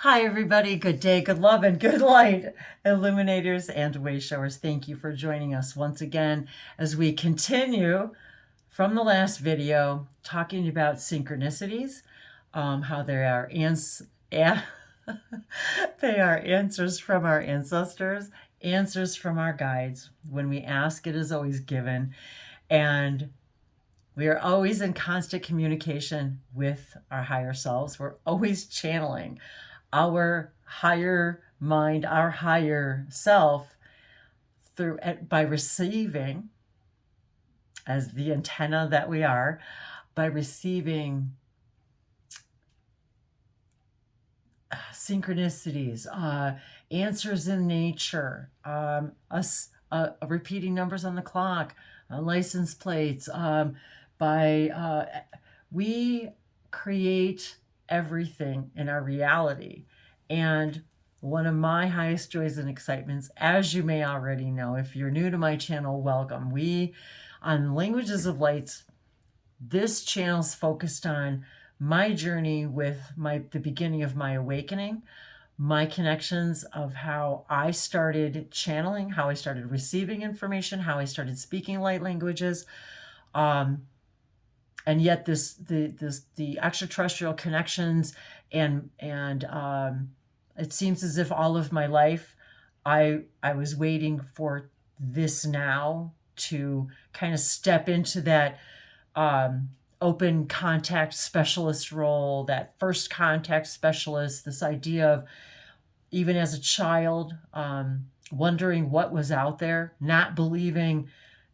Hi, everybody. Good day, good love, and good light, illuminators and way showers. Thank you for joining us once again as we continue from the last video talking about synchronicities, how they are they are answers from our ancestors, answers from our guides. When we ask, it is always given, and we are always in constant communication with our higher selves. We're always channeling our higher mind, our higher self through by receiving, as the antenna that we are, by receiving synchronicities, answers in nature, repeating numbers on the clock, license plates. We create everything in our reality. And one of my highest joys and excitements, as you may already know, if you're new to my channel, welcome. On Languages of Lights, this channel's focused on my journey with the beginning of my awakening, my connections of how I started channeling, how I started receiving information, how I started speaking light languages, and yet the extraterrestrial connections and it seems as if all of my life I was waiting for this now to kind of step into that open contact specialist role, that first contact specialist, this idea of, even as a child, wondering what was out there, not believing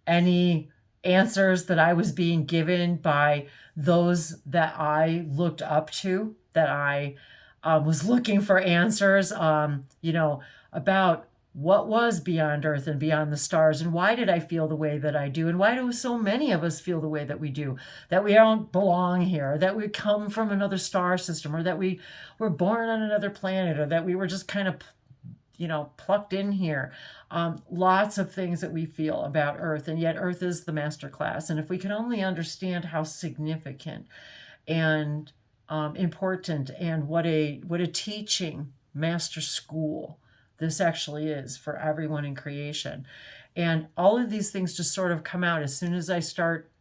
any answers that I was being given by those that I looked up to, that I was looking for answers, about what was beyond Earth and beyond the stars, and why did I feel the way that I do, and why do so many of us feel the way that we do, that we don't belong here, that we come from another star system, or that we were born on another planet, or that we were just kind of plucked in here. Lots of things that we feel about Earth, and yet Earth is the master class. And if we can only understand how significant and important and what a teaching master school this actually is for everyone in creation. And all of these things just sort of come out as soon as I start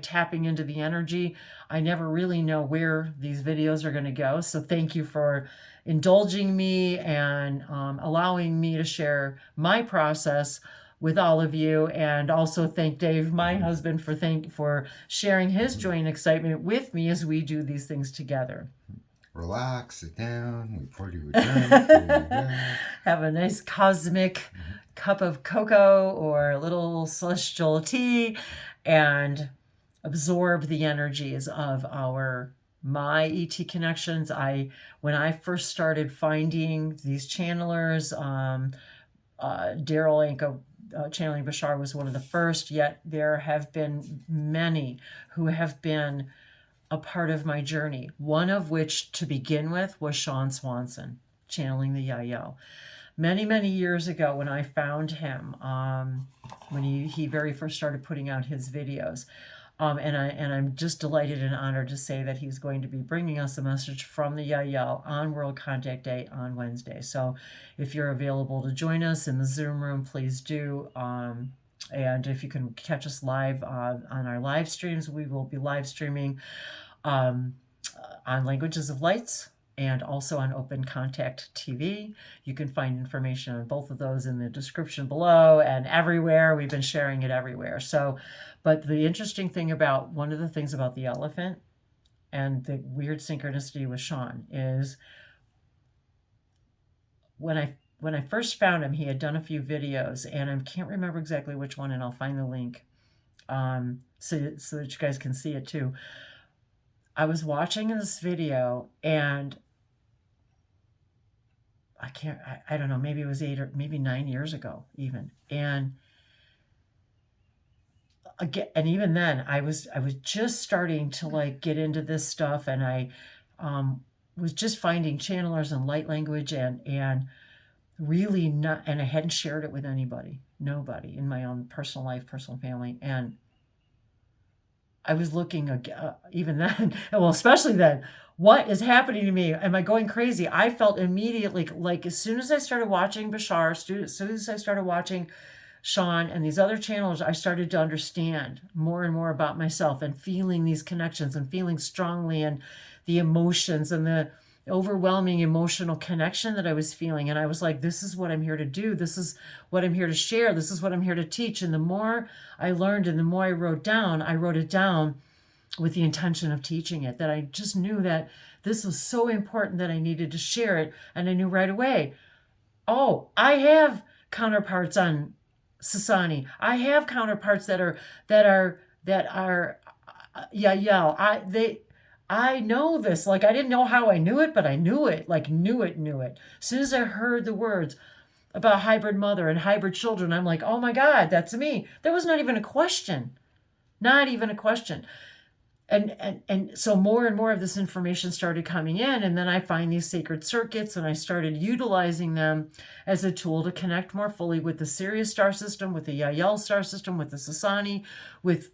tapping into the energy. I never really know where these videos are going to go. So thank you for indulging me and allowing me to share my process with all of you. And also thank Dave, my husband, for sharing his joy and excitement with me as we do these things together. Relax, sit down, we pour you a drink. Have a nice cosmic cup of cocoa or a little celestial tea and absorb the energies of my ET connections. When I first started finding these channelers, Daryl Anka channeling Bashar was one of the first, yet there have been many who have been a part of my journey, one of which to begin with was Sean Swanson channeling the Yayo. Many, many years ago when I found him, when he very first started putting out his videos, and I'm just delighted and honored to say that he's going to be bringing us a message from the Yayo on World Contact Day on Wednesday. So if you're available to join us in the Zoom room, please do. And if you can catch us live on our live streams, we will be live streaming on Languages of Lights and also on Open Contact TV. You can find information on both of those in the description below and everywhere. We've been sharing it everywhere. So, but the interesting thing about, one of the things about the elephant and the weird synchronicity with Sean is when I first found him, he had done a few videos, and I can't remember exactly which one, and I'll find the link so that you guys can see it too. I was watching this video, and I don't know, maybe it was 8 or maybe 9 years ago even. And again, and even then I was just starting to get into this stuff, and I was just finding channelers and light language and really not, and I hadn't shared it with nobody in my own personal life, personal family. And I was looking even then, well, especially then, what is happening to me? Am I going crazy? I felt immediately like as soon as I started watching Bashar, as soon as I started watching Sean and these other channels, I started to understand more and more about myself and feeling these connections and feeling strongly and the emotions and the overwhelming emotional connection that I was feeling. And I was like, this is what I'm here to do. This is what I'm here to share. This is what I'm here to teach. And the more I learned and the more I wrote it down with the intention of teaching it, that I just knew that this was so important that I needed to share it. And I knew right away, oh, I have counterparts on Sasani. I have counterparts that are yeah. I know this. Like, I didn't know how I knew it, but I knew it. Like, knew it. As soon as I heard the words about hybrid mother and hybrid children, I'm like, oh my God, that's me. There was not even a question. Not even a question. And so more and more of this information started coming in, and then I find these sacred circuits and I started utilizing them as a tool to connect more fully with the Sirius star system, with the Yael star system, with the Sasani, with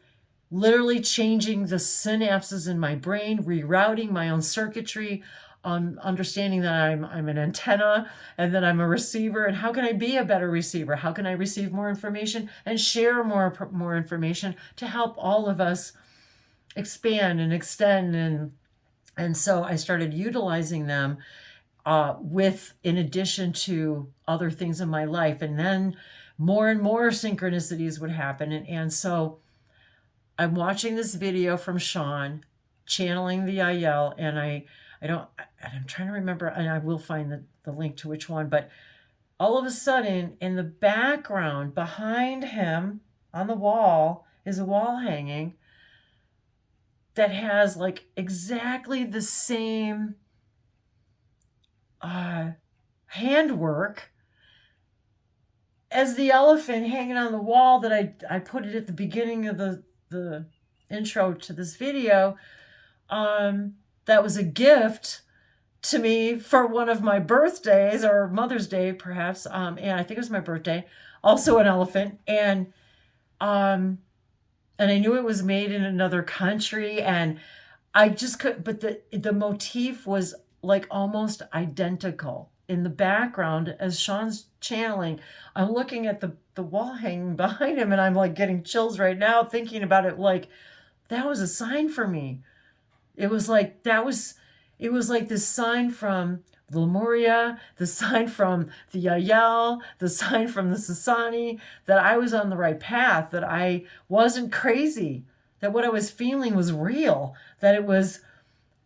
literally changing the synapses in my brain, rerouting my own circuitry, understanding that I'm an antenna and that I'm a receiver. And how can I be a better receiver? How can I receive more information and share more information to help all of us expand and extend? And so I started utilizing them in addition to other things in my life. And then more and more synchronicities would happen. And so I'm watching this video from Sean channeling the Yael, and I'm trying to remember, and I will find the link to which one, but all of a sudden in the background behind him on the wall is a wall hanging that has like exactly the same handwork as the elephant hanging on the wall that I put it at the beginning of the intro to this video. That was a gift to me for one of my birthdays, or Mother's Day perhaps, and I think it was my birthday. Also an elephant, and I knew it was made in another country, and I just could, but the motif was like almost identical in the background as Sean's channeling. I'm looking at the wall hanging behind him, and I'm like getting chills right now thinking about it. Like, that was a sign for me. It was like this sign from Lemuria, the sign from the Yael, the sign from the Sasani, that I was on the right path, that I wasn't crazy, that what I was feeling was real, that it was,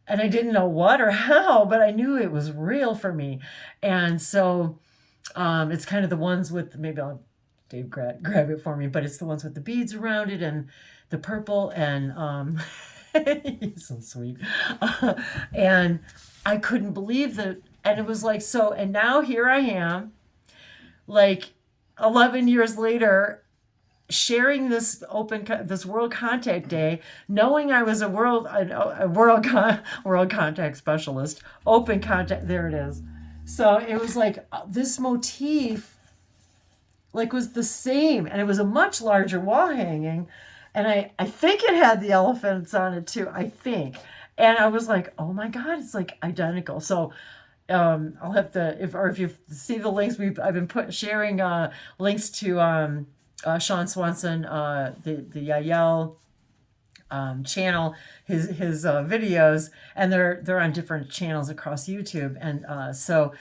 and I didn't know what or how, but I knew it was real for me. And so it's kind of the ones with, maybe I'll have Dave grab it for me, but it's the ones with the beads around it and the purple, and he's so sweet. And I couldn't believe that. And it was like, so, and now here I am, like 11 years later, sharing this this World Contact Day, knowing I was a world contact specialist, open contact. There it is. So it was like this motif, like, was the same, and it was a much larger wall hanging, and I think it had the elephants on it too. I think, and I was like, oh my God, it's like identical. So. I'll have to, if you see the links, I've been sharing links to Sean Swanson, the Yael channel, his videos, and they're on different channels across YouTube, and so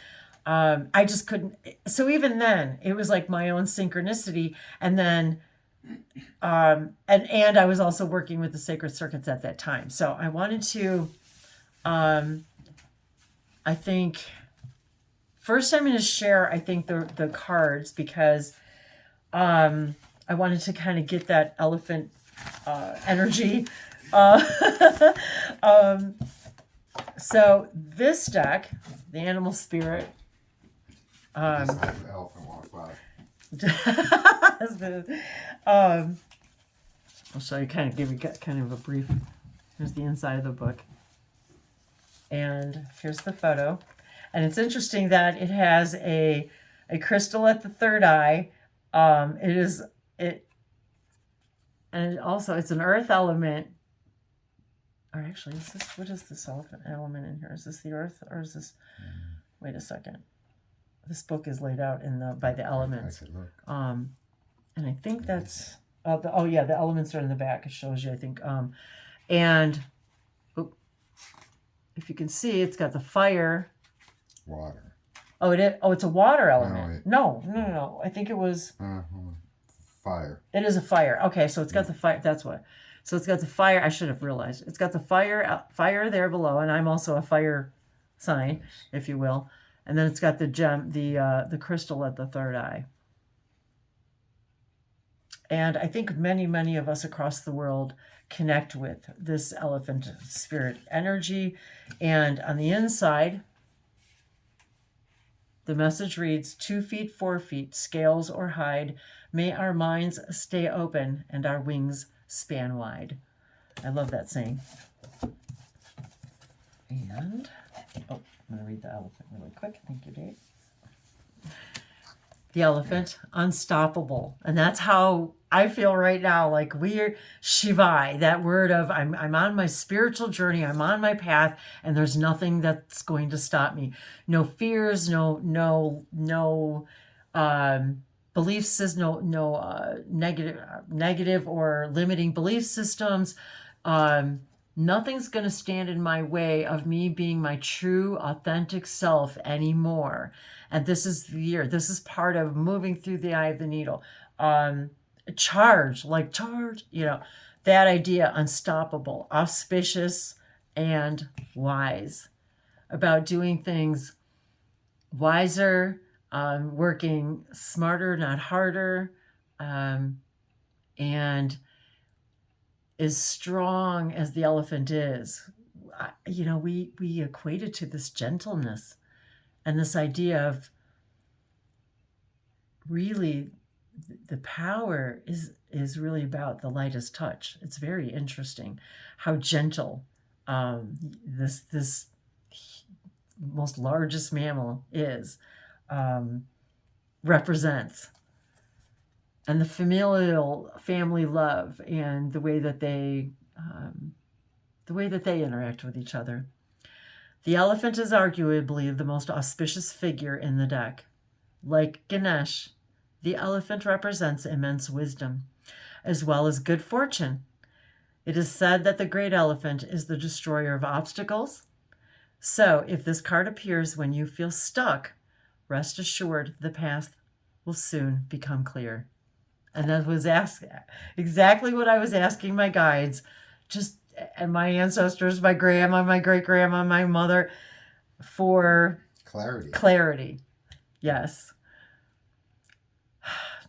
I just couldn't. So even then, it was like my own synchronicity, and then and I was also working with the sacred circuits at that time. So I wanted to. I think first I'm going to share, I think, the cards, because I wanted to kind of get that elephant energy. So this deck, the Animal Spirit. Just like the elephant walked by. I'll show you, give you kind of a brief. Here's the inside of the book. And here's the photo. And it's interesting that it has a crystal at the third eye. And also it's an earth element or actually, is this, what is this elephant element in here? Is this the earth, or is this, wait a second. This book is laid out by the elements. I could look. And I think that's, oh yeah, the elements are in the back. It shows you, I think. And if you can see, it's got the fire. Water. Oh, it is. Oh, it's a water element. No. I think it was. Fire. It is a fire. Okay, so it's got the fire. That's what. So it's got the fire. I should have realized. It's got the fire there below, and I'm also a fire sign, if you will. And then it's got the gem, the crystal at the third eye. And I think many of us across the world connect with this elephant spirit energy. And on the inside, the message reads, 2 feet, 4 feet, scales or hide, may our minds stay open and our wings span wide. I love that saying. And, I'm going to read the elephant really quick. Thank you, Dave. The elephant, unstoppable. And that's how I feel right now. Like we're Shivai, that word of I'm on my spiritual journey, I'm on my path, and there's nothing that's going to stop me. No fears, no belief systems, no negative or limiting belief systems. Nothing's going to stand in my way of me being my true, authentic self anymore. And this is the year. This is part of moving through the eye of the needle. Charge, that idea, unstoppable, auspicious, and wise. About doing things wiser, working smarter, not harder, and as strong as the elephant is, we equate it to this gentleness and this idea of really the power is really about the lightest touch. It's very interesting how gentle this most largest mammal is, represents. And the family love and the way that they interact with each other. The elephant is arguably the most auspicious figure in the deck. Like Ganesh, the elephant represents immense wisdom, as well as good fortune. It is said that the great elephant is the destroyer of obstacles. So if this card appears when you feel stuck, rest assured the path will soon become clear. And that was exactly what I was asking my guides, and my ancestors, my grandma, my great-grandma, my mother, for clarity. Yes.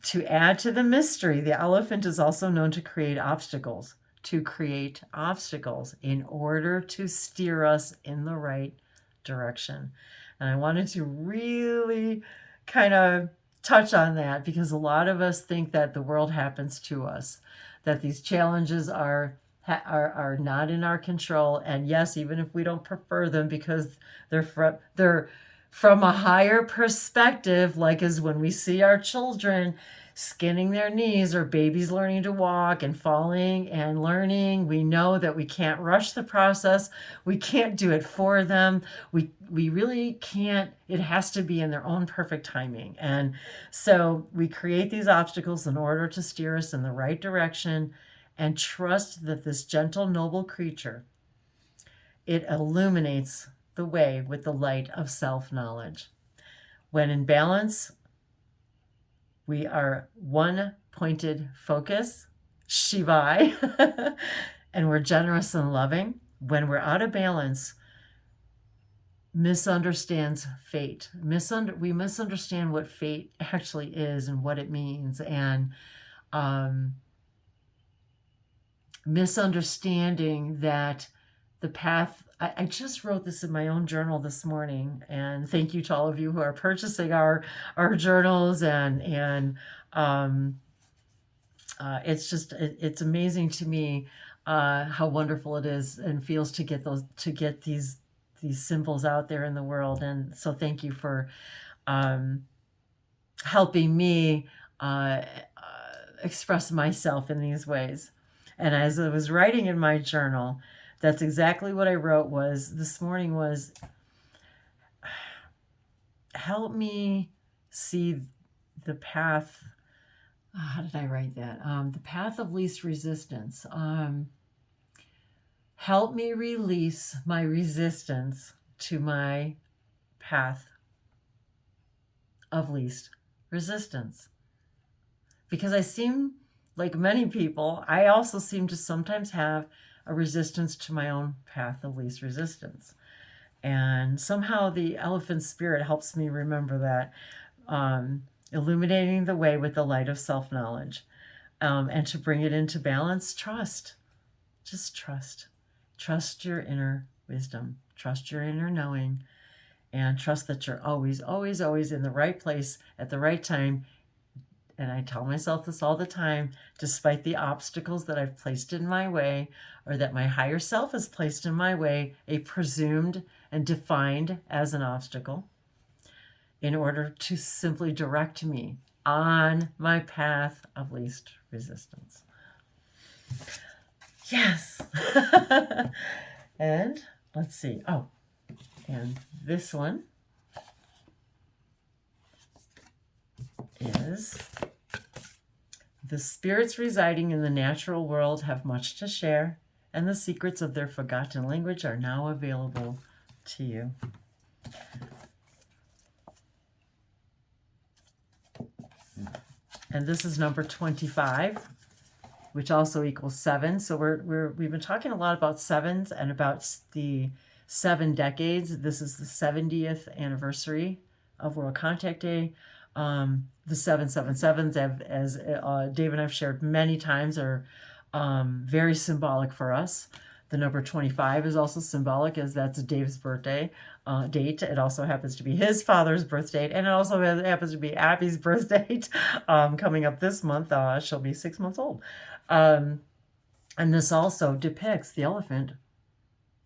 To add to the mystery, the elephant is also known to create obstacles in order to steer us in the right direction. And I wanted to really kind of touch on that because a lot of us think that the world happens to us, that these challenges are not in our control. And yes, even if we don't prefer them because they're from a higher perspective, like as when we see our children skinning their knees or babies learning to walk and falling and learning, we know that we can't rush the process. We can't do it for them. We really can't. It has to be in their own perfect timing. And so we create these obstacles in order to steer us in the right direction and trust that this gentle, noble creature, it illuminates the way with the light of self-knowledge. When in balance, we are one pointed focus, Shivai, and we're generous and loving. When we're out of balance, misunderstands fate. We misunderstand what fate actually is and what it means, and misunderstanding that the path. I just wrote this in my own journal this morning, and thank you to all of you who are purchasing our journals, and it's amazing to me how wonderful it is and feels to get these symbols out there in the world. And so thank you for helping me express myself in these ways. And as I was writing in my journal, That's exactly what I wrote was this morning was, help me see the path. How did I write that? The path of least resistance. Help me release my resistance to my path of least resistance. Because I seem, like many people, I also seem to sometimes have a resistance to my own path of least resistance. And somehow the elephant spirit helps me remember that, illuminating the way with the light of self-knowledge, and to bring it into balance, trust. Just trust. Trust your inner wisdom. Trust your inner knowing. And trust that you're always, always, always in the right place at the right time. And I tell myself this all the time, despite the obstacles that I've placed in my way, or that my higher self has placed in my way, a presumed and defined as an obstacle, in order to simply direct me on my path of least resistance. Yes. And let's see. Oh, and this one is, the spirits residing in the natural world have much to share, and the secrets of their forgotten language are now available to you. And this is number 25, which also equals 7. So we've been talking a lot about sevens and about the 7 decades. This is the 70th anniversary of World Contact Day. The 777s, as Dave and I've shared many times, are very symbolic for us. The number 25 is also symbolic, as that's Dave's birthday date. It also happens to be his father's birth date, and it also happens to be Abby's birth date coming up this month. She'll be 6 months old. And this also depicts the elephant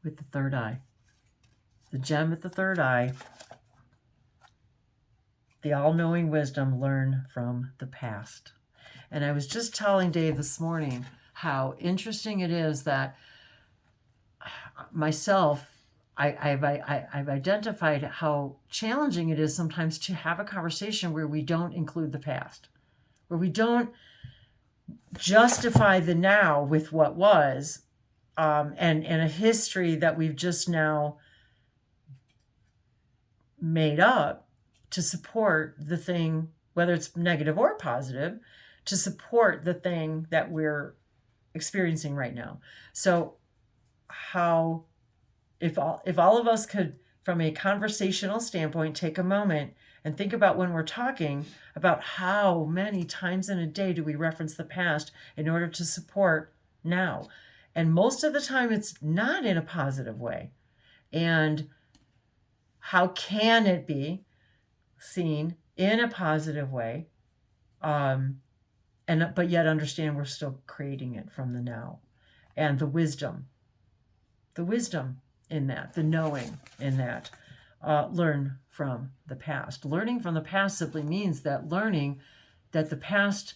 with the third eye, the gem at the third eye, the all-knowing wisdom learned from the past. And I was just telling Dave this morning how interesting it is that myself, I've identified how challenging it is sometimes to have a conversation where we don't include the past, where we don't justify the now with what was, and a history that we've just now made up to support the thing, whether it's negative or positive, to support the thing that we're experiencing right now. So how, if all of us could, from a conversational standpoint, take a moment and think about when we're talking about how many times in a day do we reference the past in order to support now. And most of the time it's not in a positive way. And how can it be seen in a positive way, but yet understand we're still creating it from the now, and the wisdom in that, the knowing in that, learn from the past. Learning from the past simply means that learning that the past,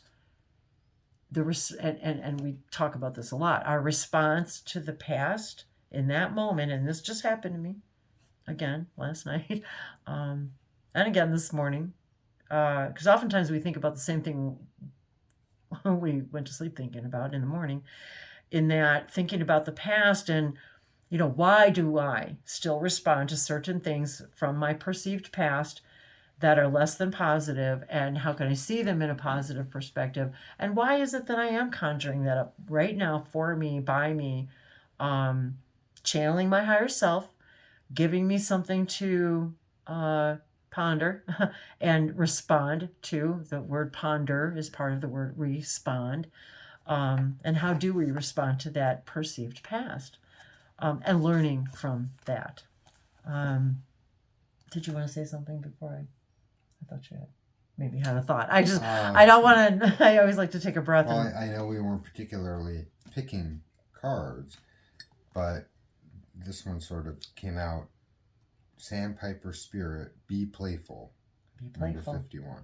and we talk about this a lot, our response to the past in that moment, and this just happened to me again last night, and again this morning, because oftentimes we think about the same thing we went to sleep thinking about in the morning, in that thinking about the past and, why do I still respond to certain things from my perceived past that are less than positive, and how can I see them in a positive perspective, and why is it that I am conjuring that up right now for me, by me, channeling my higher self, giving me something to ponder and respond to. The word ponder is part of the word respond. And how do we respond to that perceived past? And learning from that. Did you want to say something before I thought you had maybe had a thought. I don't want to, I always like to take a breath. Well, I know we weren't particularly picking cards, but this one sort of came out. Sandpiper Spirit, be playful. Be playful. Number 51.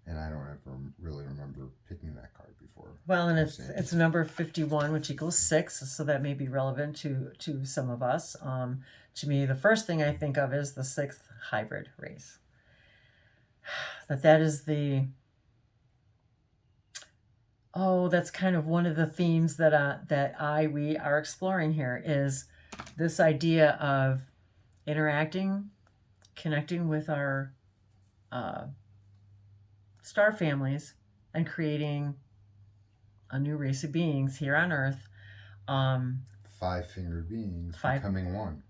And I don't ever really remember picking that card before. Well, and I've it's seen it. it's number 51, which equals 6, so that may be relevant to some of us. To me, the first thing I think of is the 6th hybrid race. That is the that's kind of one of the themes that we are exploring here, is this idea of interacting, connecting with our star families, and creating a new race of beings here on Earth. 5-fingered beings Five. becoming one.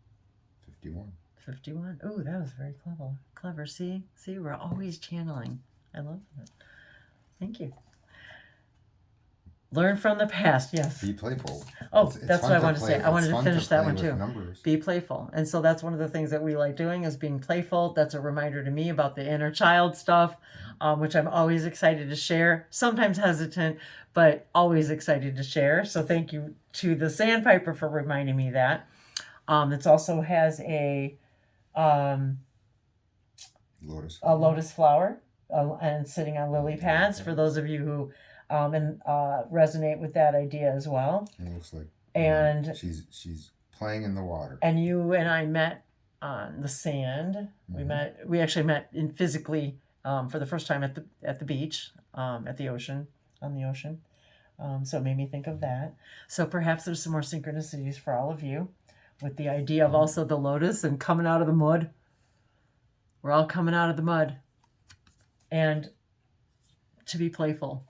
51. 51. Oh, that was very clever. Clever. See, we're always channeling. I love that. Thank you. Learn from the past. Yes. Be playful. Oh, It's that's fun what I to wanted to say. play- I wanted it's to fun finish that play one with too. numbers. Be playful. And so that's one of the things that we like doing, is being playful. That's a reminder to me about the inner child stuff, which I'm always excited to share. Sometimes hesitant, but always excited to share. So thank you to the Sandpiper for reminding me that. It also has a Lotus. lotus flower, and sitting on lily pads, for those of you who resonate with that idea as well. It looks like And she's playing in the water. And you and I met on the sand. Mm-hmm. We actually met physically for the first time at the beach, at the ocean, on the ocean. So it made me think of that. So perhaps there's some more synchronicities for all of you, with the idea of also the lotus and coming out of the mud. We're all coming out of the mud. And to be playful.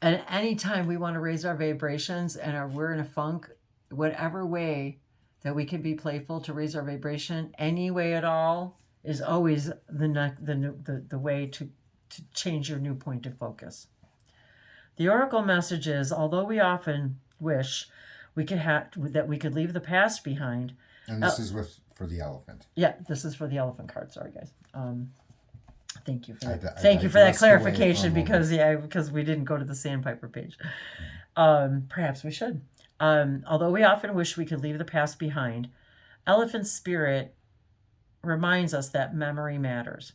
And anytime we want to raise our vibrations and we're in a funk, whatever way that we can be playful to raise our vibration, any way at all, is always the way to change your new point of focus. The oracle message is, although we often wish we could that we could leave the past behind. And this is for the elephant. Yeah, this is for the elephant card. Sorry, guys. Thank you for that. I Thank you for that digressed away clarification, from because we didn't go to the Sandpiper page. Perhaps we should. Although we often wish we could leave the past behind, elephant spirit reminds us that memory matters.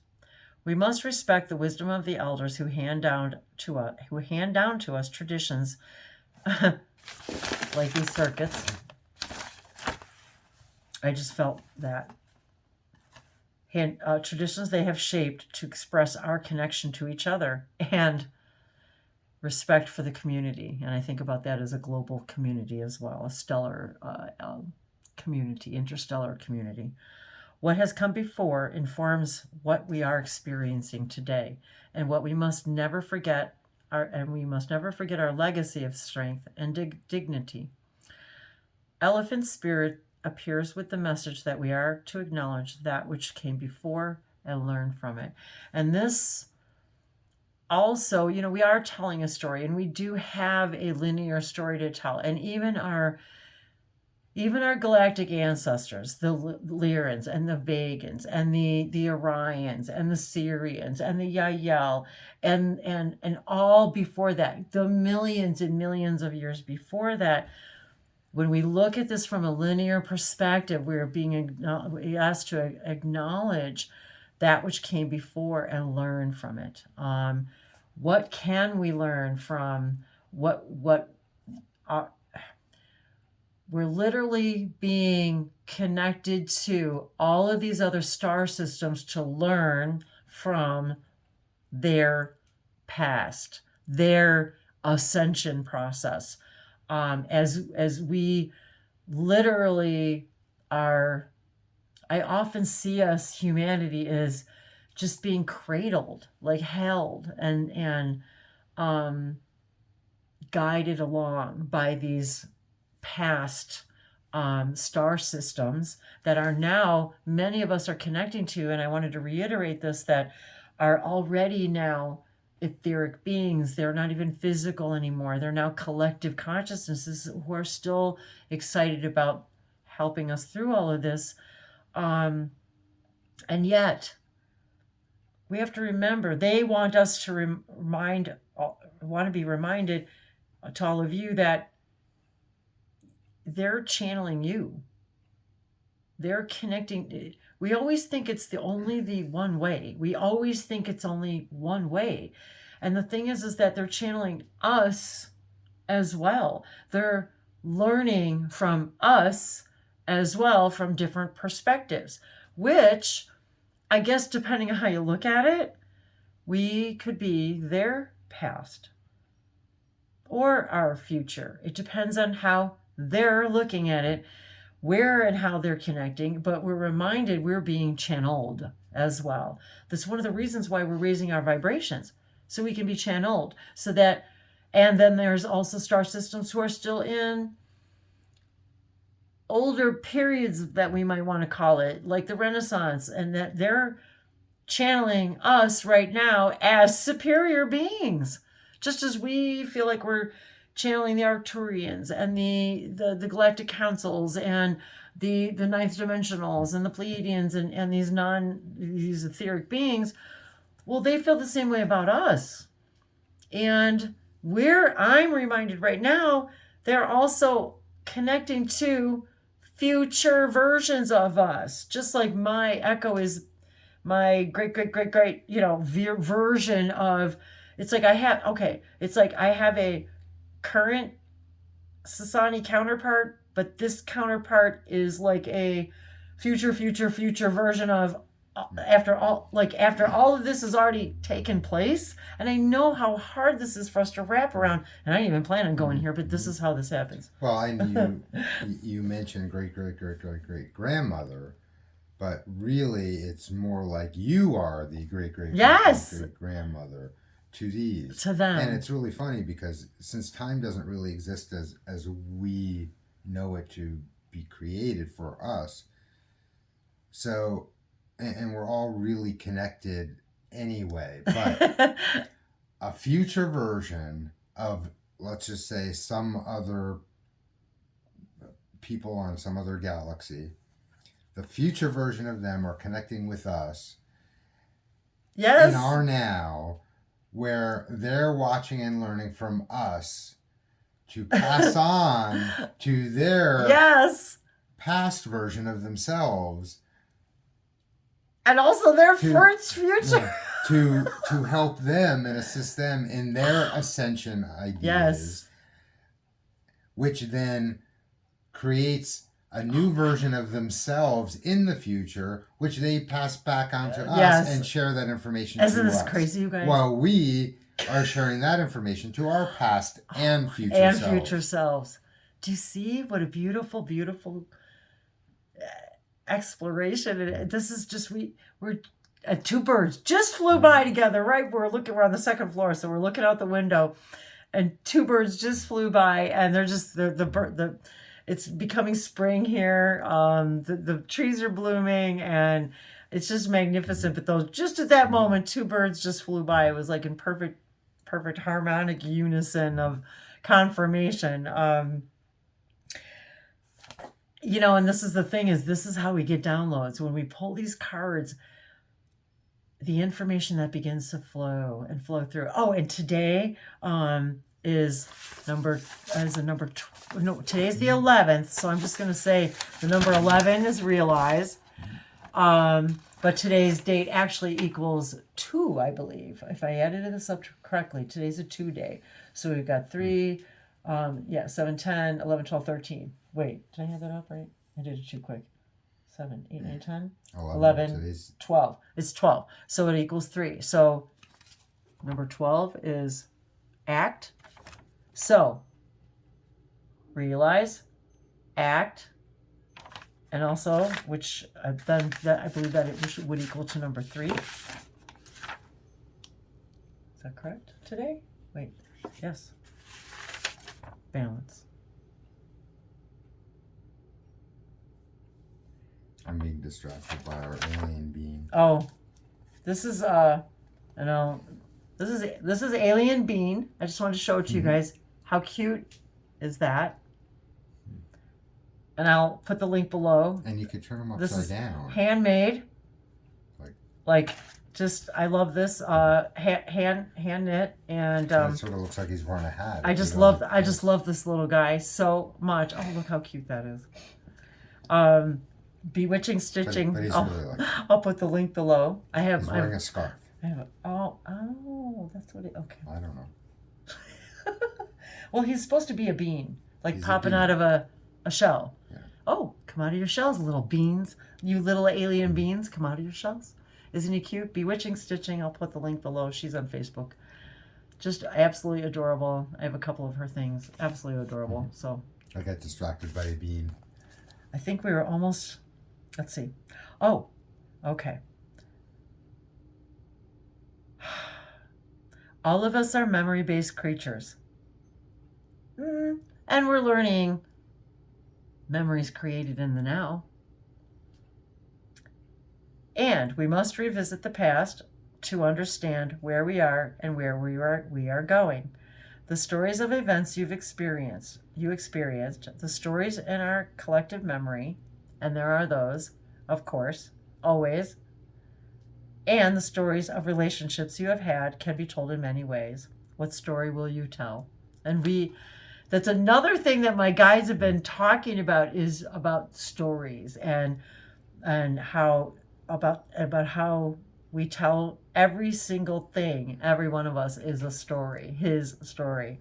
We must respect the wisdom of the elders who hand down to us traditions like these circuits. I just felt that. Traditions they have shaped to express our connection to each other and respect for the community. And I think about that as a global community as well, a stellar community, interstellar community. What has come before informs what we are experiencing today, and what we must never forget our legacy of strength and dignity. Elephant spirit appears with the message that we are to acknowledge that which came before and learn from it. And this also, we are telling a story, and we do have a linear story to tell. And even our galactic ancestors, the Lyrans and the Vegans and the Orions and the Syrians and the Yael and all before that, the millions and millions of years before that. When we look at this from a linear perspective, we're being asked to acknowledge that which came before and learn from it. What can we learn from what we're literally being connected to all of these other star systems to learn from their past, their ascension process. As we literally are, I often see us, humanity, as just being cradled, like held and guided along by these past star systems that are now, many of us are connecting to. And I wanted to reiterate this, that are already now etheric beings. They're not even physical anymore. They're now collective consciousnesses who are still excited about helping us through all of this. And yet, we have to remember, they want us to want to be reminded to all of you that they're channeling you. They're connecting. We always think it's only the one way. We always think it's only one way. And the thing is that they're channeling us as well. They're learning from us as well from different perspectives, which I guess depending on how you look at it, we could be their past or our future. It depends on how they're looking at it, where and how they're connecting, but we're reminded we're being channeled as well. That's one of the reasons why we're raising our vibrations, so we can be channeled. So that, and then there's also star systems who are still in older periods that we might want to call it, like the Renaissance, and that they're channeling us right now as superior beings, just as we feel like we're channeling the Arcturians and the galactic councils and the ninth dimensionals and the Pleiadians and these etheric beings. Well, they feel the same way about us. And I'm reminded right now, they're also connecting to future versions of us, just like my echo is my great version of. It's like I have a current Sasani counterpart, but this counterpart is like a future version of, after all of this has already taken place. And I know how hard this is for us to wrap around, and I didn't even plan on going here, but this is how this happens. Well, and you mentioned great grandmother, but really it's more like you are the great grandmother to these, to them. And it's really funny because since time doesn't really exist as we know it to be created for us, so and we're all really connected anyway, but a future version of, let's just say, some other people on some other galaxy, the future version of them are connecting with us in our now, where they're watching and learning from us to pass on to their past version of themselves, and also their first future, to help them and assist them in their ascension ideas, which then creates a new version of themselves in the future, which they pass back on to us and share that information to us. Isn't this crazy, you guys? While we are sharing that information to our past and future selves. Do you see what a beautiful, beautiful exploration? This is just, we're two birds just flew by together, right? We're on the second floor, so we're looking out the window, and two birds just flew by, and they're just it's becoming spring here. The trees are blooming, and it's just magnificent. But just at that moment, two birds just flew by. It was like in perfect harmonic unison of confirmation. And this is the thing, this is how we get downloads. When we pull these cards, the information that begins to flow through. Oh, and today today's the 11th, so I'm just going to say the number 11 is realize. But today's date actually equals 2, I believe. If I added this up correctly, today's a 2 day. So we've got 3, 7, 10, 11, 12, 13. Wait, did I have that up right? I did it too quick. 7, 8, 9, 10, 11, 12. It's 12. So it equals 3. So number 12 is act. So realize, act, and also, which then I believe that it would equal to number 3. Is that correct today? Wait, yes. Balance. I'm being distracted by our alien being. Oh, this is this is alien bean. I just wanted to show it to you guys. How cute is that? And I'll put the link below. And you could turn them upside down. Handmade. I love this. Hand knit, and it sort of looks like he's wearing a hat. I just love this little guy so much. Oh, look how cute that is. Bewitching Stitching. But he's really like it. I'll put the link below. He's wearing a scarf. That's what okay. I don't know. Well, he's supposed to be a bean, like He's a popping bean. out of a shell. Yeah. Oh, come out of your shells, little beans. You little alien beans, come out of your shells. Isn't he cute? Bewitching Stitching. I'll put the link below. She's on Facebook. Just absolutely adorable. I have a couple of her things. Absolutely adorable. So I got distracted by a bean. I think we were almost, let's see. Oh, okay. All of us are memory-based creatures. And we're learning memories created in the now. And we must revisit the past to understand where we are and where we are going. The stories of events you experienced, the stories in our collective memory, and there are those, of course, always, and the stories of relationships you have had can be told in many ways. What story will you tell? And that's another thing that my guides have been talking about, is about stories and how about how we tell every single thing. Every one of us is a story, his story.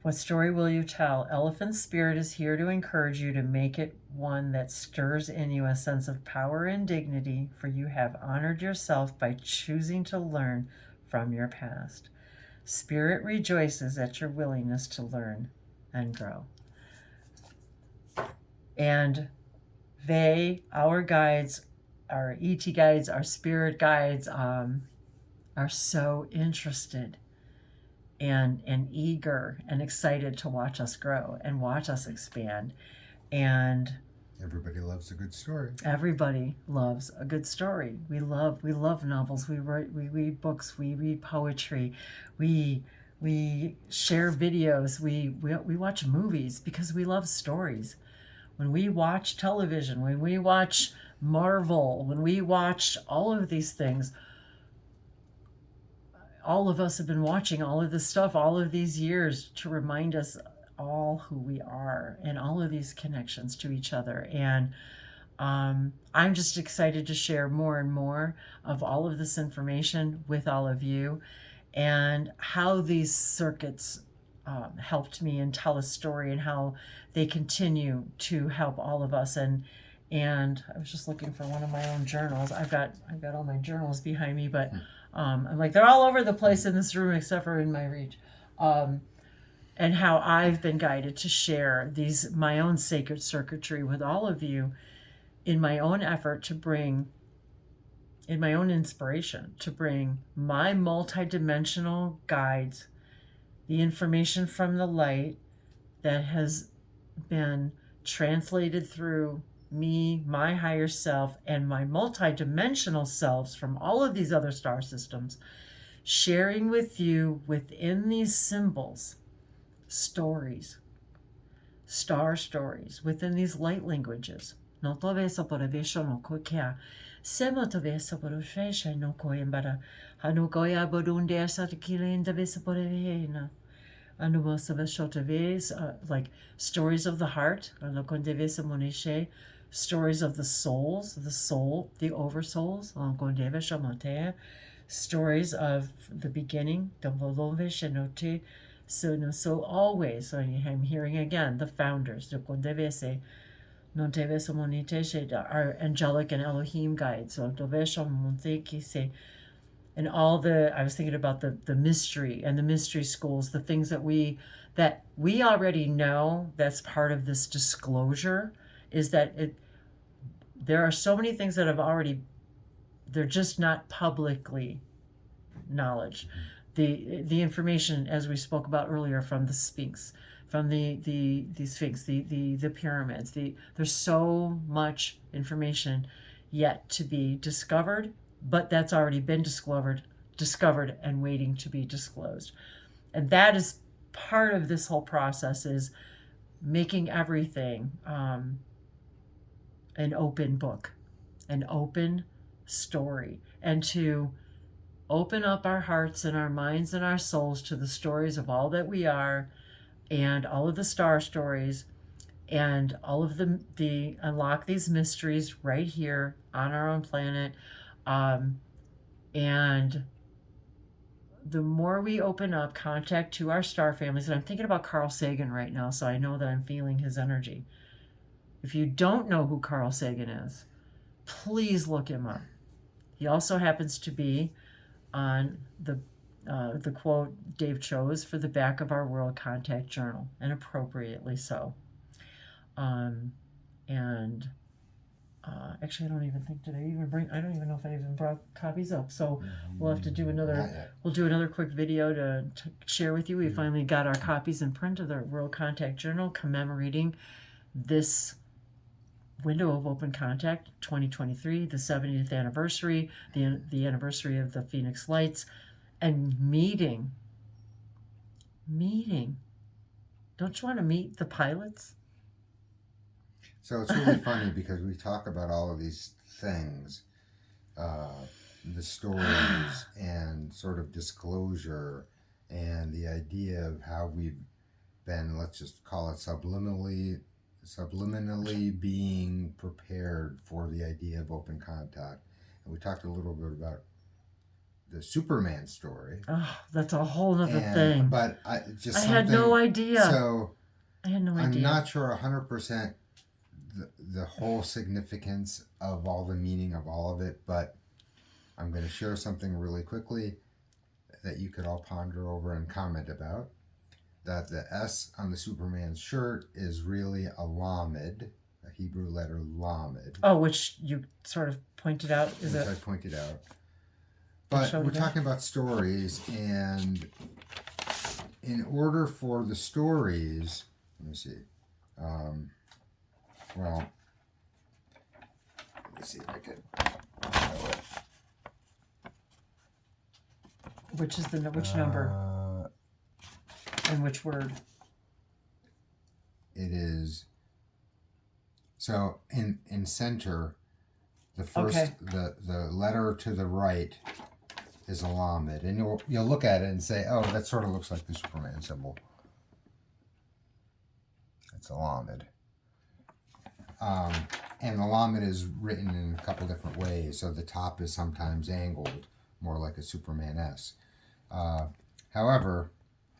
What story will you tell? Elephant Spirit is here to encourage you to make it one that stirs in you a sense of power and dignity, for you have honored yourself by choosing to learn from your past. Spirit rejoices at your willingness to learn and grow. And our guides, our ET guides, our spirit guides, are so interested and eager and excited to watch us grow and watch us expand. And everybody loves a good story. Everybody loves a good story. We love novels. We read books. We read poetry. We share videos. We watch movies because we love stories. When we watch television, when we watch Marvel, when we watch all of these things, all of us have been watching all of this stuff all of these years to remind us all who we are and all of these connections to each other. And I'm just excited to share more and more of all of this information with all of you, and how these circuits helped me and tell a story, and how they continue to help all of us. And I was just looking for one of my own journals. I've got all my journals behind me, but I'm like, they're all over the place in this room except for in my reach. And how I've been guided to share my own sacred circuitry with all of you in my own effort to bring, in my own inspiration, to bring my multidimensional guides, the information from the light that has been translated through me, my higher self, and my multidimensional selves from all of these other star systems, sharing with you within these symbols, stories, star stories, within these light languages. No to vesa por vesho no kokea. Sema to vesa por fesha no koembara. Hanu goya bodunde sa kilenda vesa por vena. Anu mosa vesho to ves, like stories of the heart, no konde vesa monishe, stories of the souls, the soul, the oversouls, no konde vesha monte, stories of the beginning, the volove shenote. So always, so I'm hearing again, the founders, the Kondevese, Nontevese Moniteshe, our angelic and Elohim guides, so Dovesha Montekise, and all I was thinking about the mystery and the mystery schools, the things that we already know, that's part of this disclosure, is that there are so many things that they're just not publicly knowledge. The information, as we spoke about earlier, from the Sphinx, from the Sphinx, the pyramids, there's so much information yet to be discovered, but that's already been discovered and waiting to be disclosed. And that is part of this whole process, is making everything an open book, an open story, and to open up our hearts and our minds and our souls to the stories of all that we are and all of the star stories, and all of the unlock these mysteries right here on our own planet. And the more we open up contact to our star families, and I'm thinking about Carl Sagan right now, so I know that I'm feeling his energy. If you don't know who Carl Sagan is, please look him up. He also happens to be on the quote Dave chose for the back of our World Contact Journal, and appropriately so. Um, and Actually, I don't even think, did I even bring, I don't even know if I even brought copies up. So we'll have to do another, we'll do another quick video to share with you. We finally got our copies in print of the World Contact Journal commemorating this window of open contact 2023, the 70th anniversary, the anniversary of the Phoenix Lights, and meeting. Don't you want to meet the pilots? So it's really funny because we talk about all of these things, the stories and sort of disclosure and the idea of how we've been, let's just call it subliminally being prepared for the idea of open contact. And we talked a little bit about the Superman story. Oh, that's a whole other thing. But I had no idea. So I had no idea. I'm not sure 100% the whole significance of all the meaning of all of it, but I'm going to share something really quickly that you could all ponder over and comment about. That the S on the Superman's shirt is really a lamed, a Hebrew letter lamed. Oh, which you sort of pointed out. I pointed out. But we're talking about stories, and in order for the stories, let me see. Well, let me see if I could show it. Which number? And which word? It is. So in center, the first the letter to the right is a lamed, and you'll look at it and say, oh, that sort of looks like the Superman symbol. It's a lamed. And the lamed is written in a couple different ways. So the top is sometimes angled, more like a Superman S. However,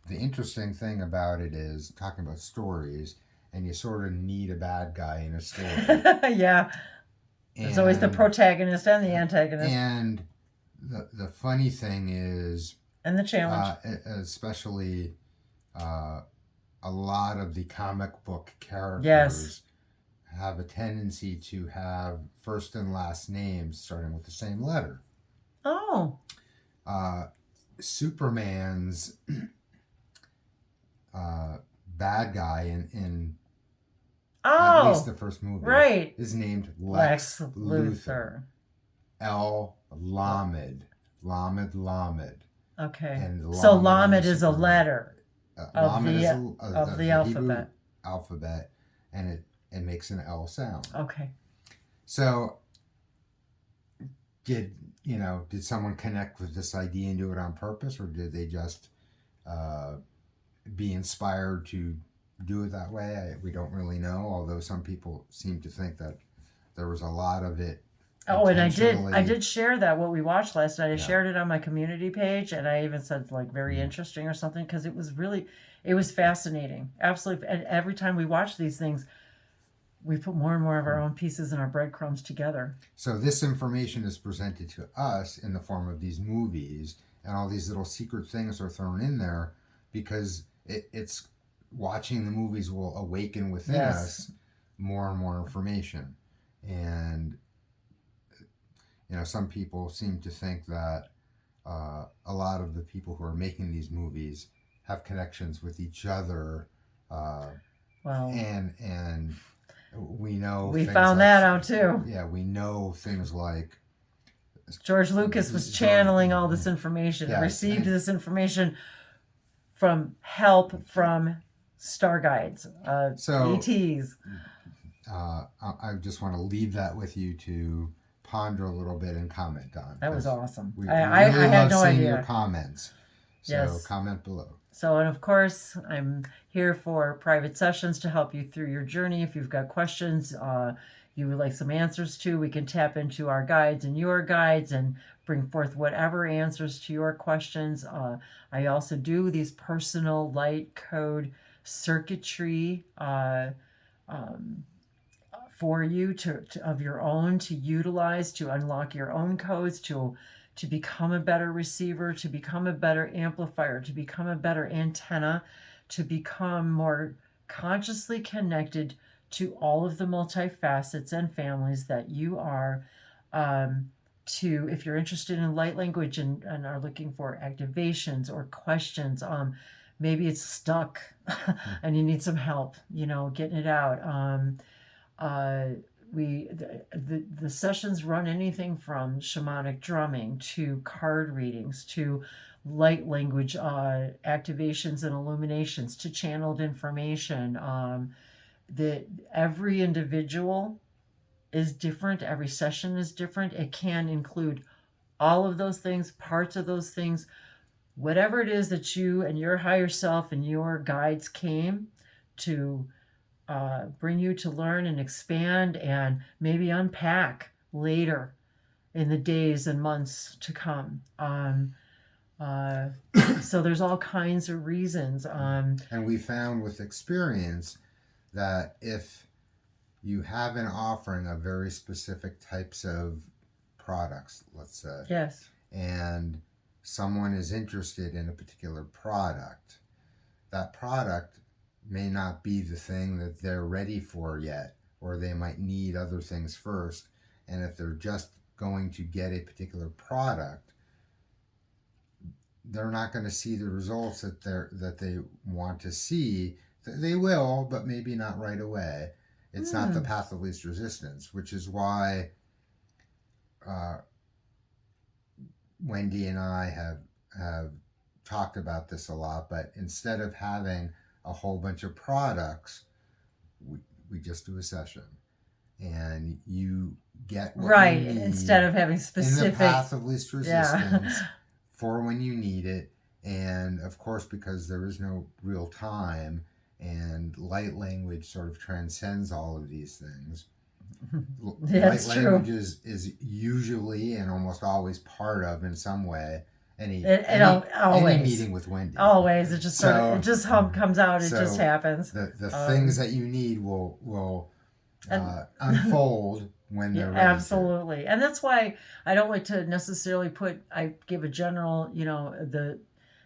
the interesting thing about it is talking about stories, and you sort of need a bad guy in a story. Yeah. There's always the protagonist and the antagonist. And the funny thing is, and the challenge, especially a lot of the comic book characters. Yes. Have a tendency to have first and last names starting with the same letter. Oh. Superman's bad guy in at least the first movie, right, is named Lex Luthor. El Lamed. Okay. And so Lamed is a letter of the alphabet. Alphabet, and it makes an L sound. Okay. So, did someone connect with this idea and do it on purpose, or did they just be inspired to do it that way? We don't really know, although some people seem to think that there was a lot of it. Oh, and I did share that, what we watched last night. I shared it on my community page, and I even said very interesting or something, because it was fascinating. Absolutely. And every time we watch these things, we put more and more of our own pieces and our breadcrumbs together. So this information is presented to us in the form of these movies, and all these little secret things are thrown in there because it's watching the movies will awaken within us more and more information. And some people seem to think that a lot of the people who are making these movies have connections with each other. And we know we found that out too. Yeah, we know things like George Lucas was channeling all this information, received this information from help from star guides, ETs. I just want to leave that with you to ponder a little bit and comment on. That was awesome. I had no idea. Your comments. So yes. Comment below. So, and of course, I'm here for private sessions to help you through your journey. If you've got questions you would like some answers to, we can tap into our guides and your guides and bring forth whatever answers to your questions. I also do these personal light code circuitry for you of your own to utilize to unlock your own codes to become a better receiver, to become a better amplifier, to become a better antenna, to become more consciously connected to all of the multifacets and families that you are. To if you're interested in light language and are looking for activations or questions, maybe it's stuck and you need some help, getting it out. The sessions run anything from shamanic drumming to card readings to light language activations and illuminations to channeled information. That every individual is different. Every session is different. It can include all of those things, parts of those things, whatever it is that you and your higher self and your guides came to bring you to learn and expand and maybe unpack later in the days and months to come. Uh, so there's all kinds of reasons. And we found with experience that if you have an offering of very specific types of products, let's say, yes, and someone is interested in a particular product, that product may not be the thing that they're ready for yet, or they might need other things first. And if they're just going to get a particular product, they're not going to see the results that they want to see. They will, but maybe not right away. It's not the path of least resistance, which is why Wendy and I have talked about this a lot. But instead of having a whole bunch of products, we just do a session, and you get what right. you need Instead of having specific in the path of least resistance for when you need it. And of course, because there is no real time, and light language sort of transcends all of these things. That's light true. language is usually and almost always part of, in some way, any meeting with Wendy. Always, it just comes out. It just happens. The things that you need will unfold when they're ready. Absolutely, and that's why I don't like to necessarily I give a general.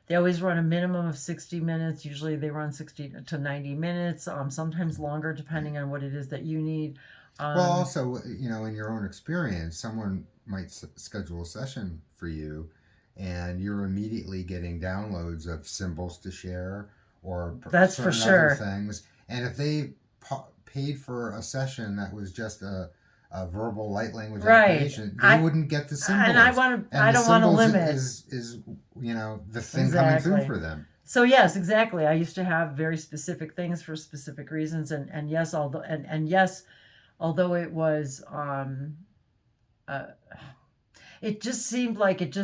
They always run a minimum of 60 minutes. Usually they run 60 to 90 minutes. Sometimes longer, depending on what it is that you need. Well, also, in your own experience, someone might schedule a session for you, and you're immediately getting downloads of symbols to share or that's for sure other things. And if they paid for a session that was just a verbal light language activation, they wouldn't get the symbols. And I don't want to limit. Is the thing coming through for them. So yes, exactly. I used to have very specific things for specific reasons, and yes, although it was it just seemed like it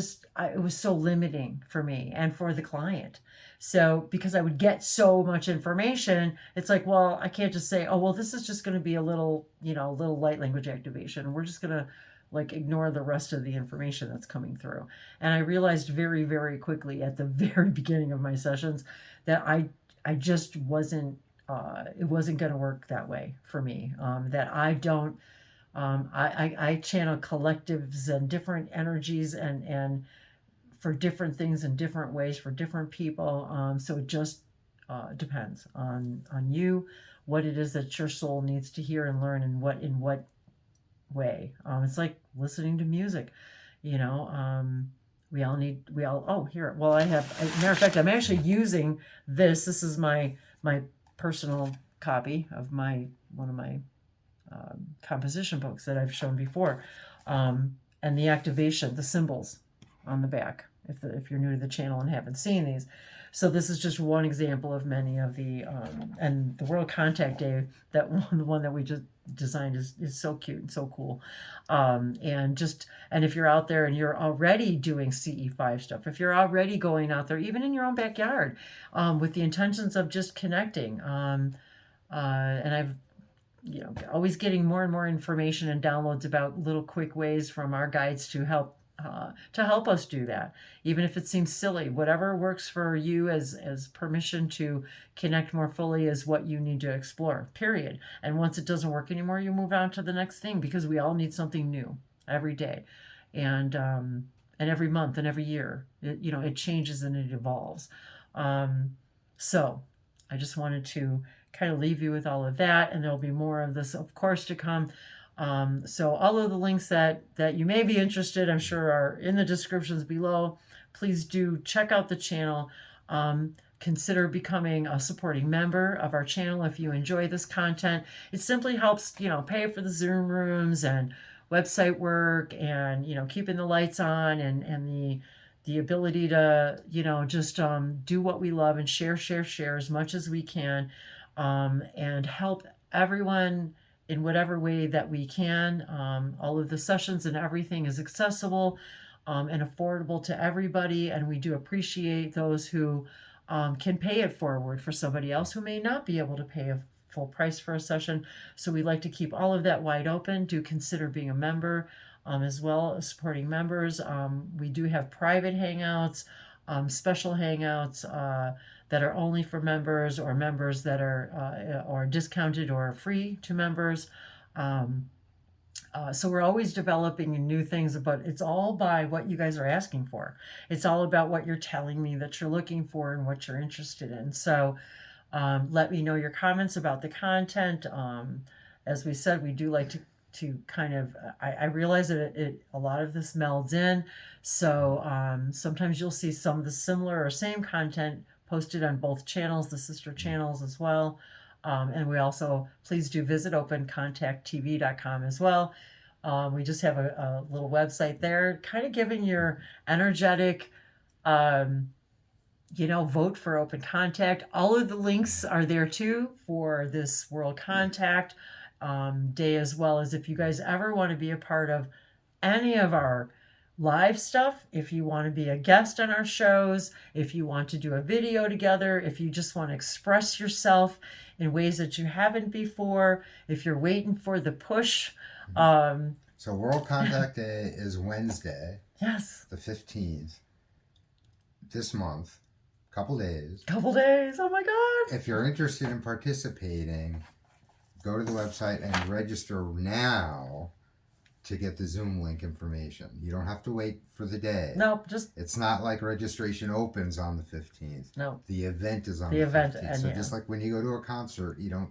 was so limiting for me and for the client. So because I would get so much information, it's like, well, I can't just say, oh, well, this is just going to be a little light language activation. We're just going to ignore the rest of the information that's coming through. And I realized very, very quickly at the very beginning of my sessions that I just wasn't, it wasn't going to work that way for me. That I don't, I channel collectives and different energies and for different things in different ways for different people. So it just depends on you, what it is that your soul needs to hear and learn, and in what way. It's like listening to music, we all oh, here. Well, I have, as a matter of fact, I'm actually using this. This is my personal copy of one of my composition books that I've shown before. And the activation, the symbols. on the back if you're new to the channel and haven't seen these. So this is just one example of many of the and the World Contact Day, that one, the one that we just designed, is so cute and so cool. And if you're out there and you're already doing CE5 stuff, if you're already going out there, even in your own backyard, with the intentions of just connecting, and I've always getting more and more information and downloads about little quick ways from our guides to help us do that, even if it seems silly. Whatever works for you as permission to connect more fully is what you need to explore, period. And once it doesn't work anymore, you move on to the next thing, because we all need something new every day, and every month and every year. It changes and it evolves. So I just wanted to kind of leave you with all of that, and there'll be more of this, of course, to come. So all of the links that you may be interested, I'm sure, are in the descriptions below. Please do check out the channel. Consider becoming a supporting member of our channel if you enjoy this content. It simply helps, pay for the Zoom rooms and website work, and keeping the lights on, and the ability to just do what we love and share as much as we can, and help everyone in whatever way that we can. All of the sessions and everything is accessible and affordable to everybody, and we do appreciate those who can pay it forward for somebody else who may not be able to pay a full price for a session. So we like to keep all of that wide open. Do consider being a member, as well as supporting members. We do have private hangouts, special hangouts that are only for members, or members that are discounted or free to members. So we're always developing new things, but it's all by what you guys are asking for. It's all about what you're telling me that you're looking for and what you're interested in. So let me know your comments about the content. As we said, we do like to kind of, I realize that a lot of this melds in. So sometimes you'll see some of the similar or same content posted on both channels, the sister channels as well. And we also, please do visit opencontacttv.com as well. We just have a little website there, kind of giving your energetic, vote for Open Contact. All of the links are there too for this World Contact Day, as well as if you guys ever want to be a part of any of our live stuff, if you want to be a guest on our shows, if you want to do a video together, if you just want to express yourself in ways that you haven't before, if you're waiting for the push. So World Contact Day is Wednesday. Yes. The 15th. This month. Couple days. Oh my God. If you're interested in participating, go to the website and register now to get the Zoom link information. You don't have to wait for the day. No, it's not like registration opens on the 15th. No. The event is on the 15th. So just like when you go to a concert, you don't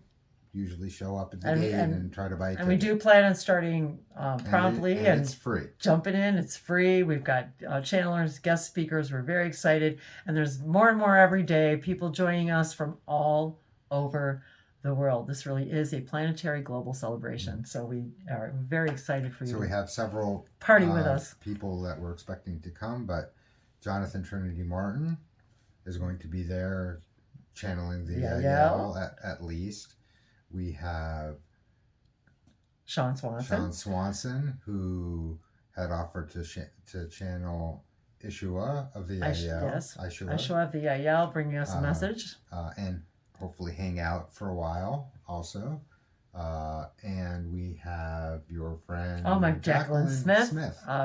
usually show up at the gate and try to buy a ticket. And we do plan on starting promptly, and it's free. Jumping in, it's free. We've got channelers, guest speakers. We're very excited, and there's more and more every day. People joining us from all over the world. This really is a planetary global celebration. So we are very excited for you. So we have several party with us. People that we're expecting to come, but Jonathan Trinity Martin is going to be there channeling the Yael at least. We have Sean Swanson, who had offered to channel Ishua of the Yael. Yes, Ishua of the Yael, bringing us a message. And hopefully hang out for a while also. And we have your friend Jacqueline Smith.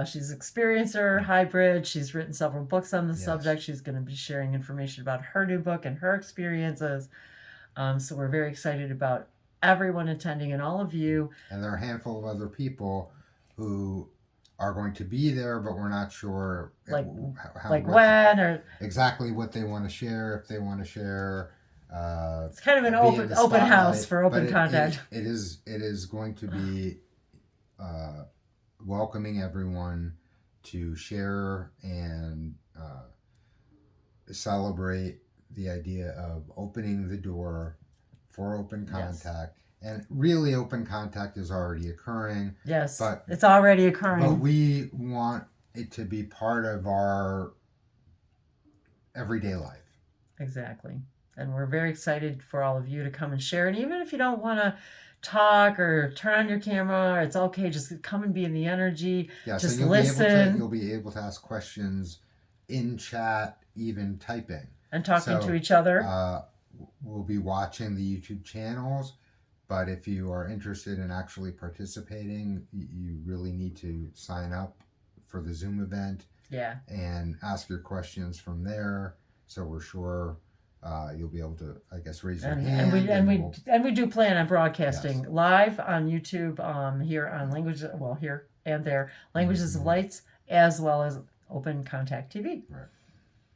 She's an experiencer, hybrid. She's written several books on the subject. She's going to be sharing information about her new book and her experiences. So we're very excited about everyone attending and all of you. And there are a handful of other people who are going to be there, but we're not sure exactly what they want to share, if they want to share. It's kind of an open house for Open Contact. It is going to be welcoming everyone to share and celebrate the idea of opening the door for Open Contact. And really, Open Contact is already occurring. Yes, but it's already occurring. But we want it to be part of our everyday life. Exactly. And we're very excited for all of you to come and share. And even if you don't want to talk or turn on your camera, it's okay. Just come and be in the energy. Yeah, Just so listen. you'll be able to ask questions in chat, even typing. And talking to So each other. we'll be watching the YouTube channels, but if you are interested in actually participating, you really need to sign up for the Zoom event. Yeah. And ask your questions from there. So we're sure you'll be able to, I guess, raise your hand. And we do plan on broadcasting live on YouTube, here on here and there, Languages of Lights, as well as Open Contact TV. Right.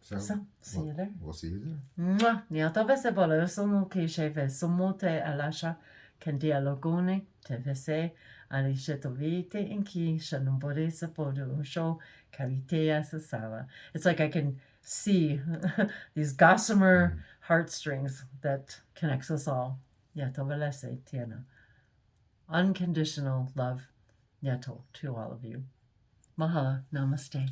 So see you there. We'll see you there. Mwah. Niata se bolo sono che cheve somote alasha can dialogone te vese ali shetovite in ki shanumbore se bodo show kavitea sasala. It's like I can see these gossamer heartstrings that connects us all. Niata velese tiena. Unconditional love, Niato, to all of you. Mahala. Namaste.